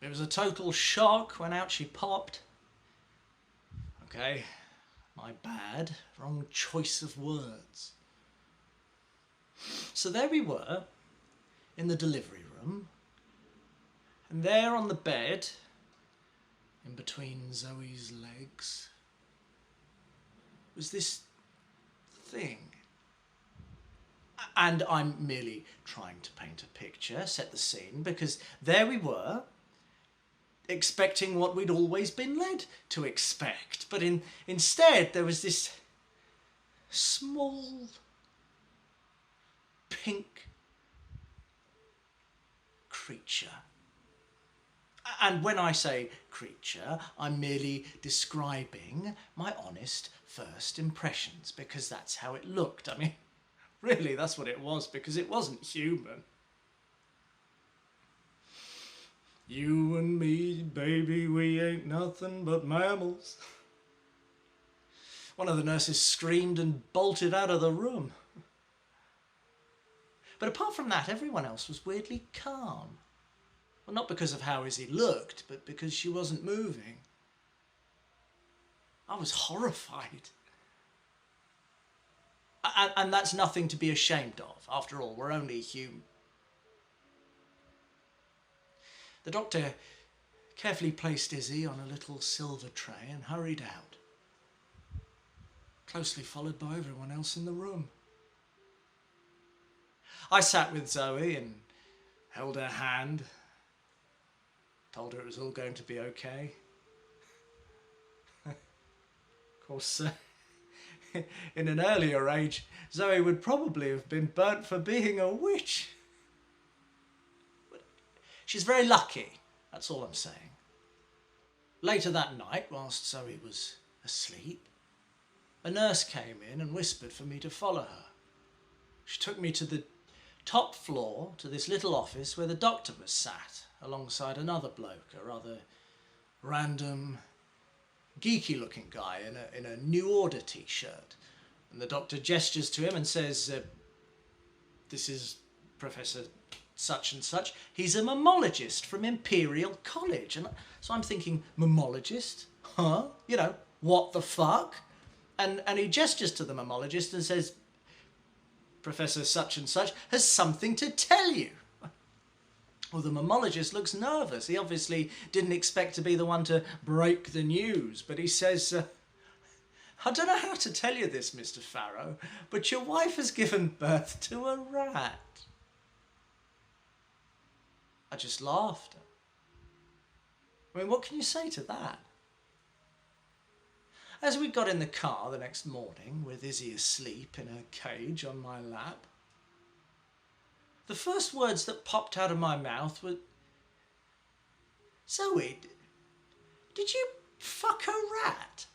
It was a total shock when out she popped. Okay, my bad, wrong choice of words. So there we were, in the delivery room, and there on the bed, in between Zoe's legs, was this thing. And I'm merely trying to paint a picture, set the scene, because there we were, expecting what we'd always been led to expect. But instead, there was this small, pink creature. And when I say creature, I'm merely describing my honest first impressions, because that's how it looked. I mean, really, that's what it was, because it wasn't human. You and me, baby, we ain't nothing but mammals. One of the nurses screamed and bolted out of the room. But apart from that, everyone else was weirdly calm. Well, not because of how Izzy looked, but because she wasn't moving. I was horrified. And that's nothing to be ashamed of. After all, we're only human. The doctor carefully placed Izzy on a little silver tray and hurried out, closely followed by everyone else in the room. I sat with Zoe and held her hand, told her it was all going to be okay. Of course, in an earlier age, Zoe would probably have been burnt for being a witch. But she's very lucky, that's all I'm saying. Later that night, whilst Zoe was asleep, a nurse came in and whispered for me to follow her. She took me to the top floor, to this little office where the doctor was sat, alongside another bloke, a rather random, geeky-looking guy in a New Order t-shirt. And the doctor gestures to him and says, this is Professor such and such. He's a mammologist from Imperial College. And so I'm thinking, mammologist? Huh? You know, what the fuck? And he gestures to the mammologist and says, Professor such and such has something to tell you. Well, the mammologist looks nervous. He obviously didn't expect to be the one to break the news, but he says, I don't know how to tell you this, Mr. Farrow, but your wife has given birth to a rat. I just laughed. I mean, what can you say to that? As we got in the car the next morning, with Izzy asleep in her cage on my lap, the first words that popped out of my mouth were, Zoe, did you fuck a rat?